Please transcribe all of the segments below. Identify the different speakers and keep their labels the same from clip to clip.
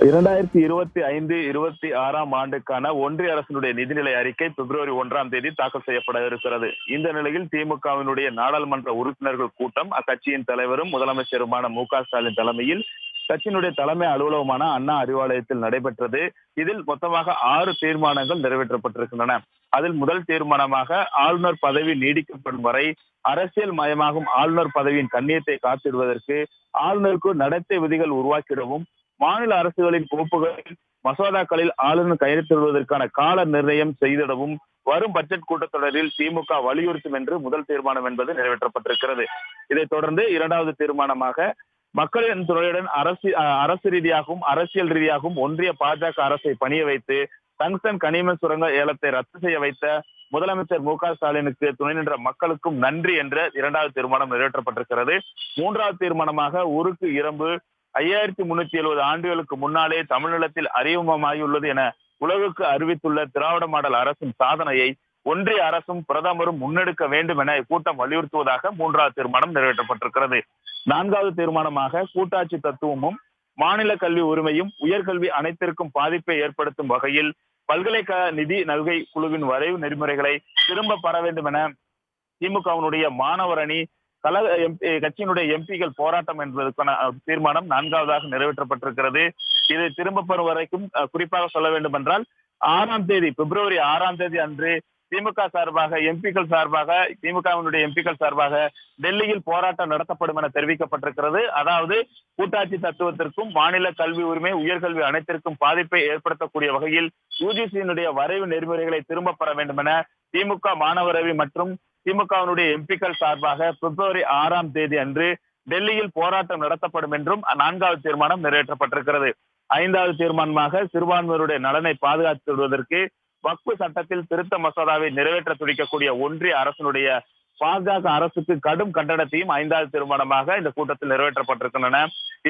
Speaker 1: 2025-26ஆம் ஆண்டுக்கான ஒன்றிய அரசினுடைய நிதிநிலை அறிக்கை பிப்ரவரி 1ஆம் தேதி தாக்கல் செய்யப்பட இருக்கிறது. இந்த நிலையில் திமுகவினுடைய நாடாளுமன்ற உறுப்பினர்கள் கூட்டம் அக்கட்சியின் தலைவரும் முதலமைச்சருமான மு.க.ஸ்டாலின் தலைமையில் கட்சியினுடைய தலைமை அலுவலகமான அண்ணா அறிவாலயத்தில் நடைபெற்றது. இதில் மொத்தமாக 6 தீர்மானங்கள் நிறைவேற்றப்பட்டிருக்கின்றன. அதில் முதல் தீர்மானமாக ஆளுநர் பதவி நீடிக்கப்படும் வரை அரசியல் மயமாகும் ஆளுநர் பதவியின் கண்ணியத்தை காத்திடுவதற்கு ஆளுநருக்கு நடத்தை விதிகள் உருவாக்கிடவும், மாநில அரசுகளின் கோப்புகளில் மசோதாக்களில் ஆளுநர் கையெழுத்திடுவதற்கான கால நிர்ணயம் செய்திடவும் வரும் பட்ஜெட் கூட்டத்தொடரில் திமுக வலியுறுத்தும் என்று முதல் தீர்மானம் என்பது நிறைவேற்றப்பட்டிருக்கிறது. இதைத் தொடர்ந்து 2வது தீர்மானமாக மக்களின் துறையுடன் அரசு ரீதியாகவும் அரசியல் ரீதியாகவும் ஒன்றிய பாஜக அரசை பணிய வைத்து டங்ஸ்டன் கனிம சுரங்க ஏலத்தை ரத்து செய்ய வைத்த முதலமைச்சர் மு.க.ஸ்டாலினுக்கு துணை நின்ற மக்களுக்கும் நன்றி என்ற 2வது தீர்மானம் நிறைவேற்றப்பட்டிருக்கிறது. 3வது தீர்மானமாக ஊருக்கு இரும்பு 5370 ஆண்டுகளுக்கு முன்னாலே தமிழ்நிலத்தில் அறிமுகமாகியுள்ளது என உலகுக்கு அறிவித்துள்ள திராவிட மாடல் அரசின் சாதனையை ஒன்றிய அரசும் பிரதமரும் முன்னெடுக்க வேண்டும் என இக்கூட்டம் வலியுறுத்துவதாக 3வது தீர்மானம் நிறைவேற்றப்பட்டிருக்கிறது. 4வது தீர்மானமாக கூட்டாட்சி தத்துவமும் மாநில கல்வி உரிமையும் உயர்கல்வி அனைத்திற்கும் பாதிப்பை ஏற்படுத்தும் வகையில் பல்கலைக்கழக நிதி நல்கை குழுவின் வரைவு நெறிமுறைகளை திரும்ப பெற வேண்டும் என திமுகவினுடைய மாணவர் அணி கட்சியினுடைய எம்பிகள் போராட்டம் என்பதற்கான தீர்மானம் 4வதாக நிறைவேற்றப்பட்டிருக்கிறது. இதை திரும்ப பெறும் வரைக்கும் குறிப்பாக சொல்ல வேண்டும் என்றால் பிப்ரவரி 6ஆம் தேதி அன்று திமுக சார்பாக திமுகவினுடைய எம்பிக்கள் சார்பாக டெல்லியில் போராட்டம் நடத்தப்படும் என தெரிவிக்கப்பட்டிருக்கிறது. அதாவது கூட்டாட்சி தத்துவத்திற்கும் மாநில கல்வி உரிமை உயர்கல்வி அனைத்திற்கும் பாதிப்பை ஏற்படுத்தக்கூடிய வகையில் யுஜிசியினுடைய வரைவு நெறிமுறைகளை திரும்ப பெற வேண்டும் என திமுக மாணவரவை மற்றும் திமுகவினுடைய எம்பிக்கள் சார்பாக பிப்ரவரி 6ஆம் தேதி அன்று டெல்லியில் போராட்டம் நடத்தப்படும் என்றும் 4வது தீர்மானம் நிறைவேற்றப்பட்டிருக்கிறது. 5வது தீர்மானமாக சிறுபான்மையினருடைய நலனை பாதுகாத்துவதற்கு வக்பு சட்டத்தில் திருத்த மசோதாவை நிறைவேற்ற துடிக்கக்கூடிய ஒன்றிய அரசினுடைய பாஜக அரசுக்கு கடும் கண்டனத்தையும் 5வது தீர்மானமாக இந்த கூட்டத்தில் நிறைவேற்றப்பட்டிருக்கின்றன.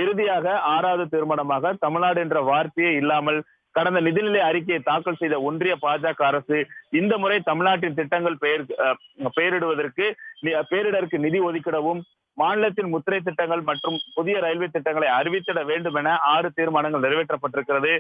Speaker 1: இறுதியாக 6வது தீர்மானமாக தமிழ்நாடு என்ற வார்த்தையே இல்லாமல் கடந்த நிதிநிலை அறிக்கையை தாக்கல் செய்த ஒன்றிய பாஜக அரசு இந்த முறை தமிழ்நாட்டின் திட்டங்கள் பேரிடருக்கு நிதி ஒதுக்கிடவும், மாநிலத்தின் முத்திரை திட்டங்கள் மற்றும் புதிய ரயில்வே திட்டங்களை அறிவித்திட வேண்டும் என 6 தீர்மானங்கள் நிறைவேற்றப்பட்டிருக்கிறது.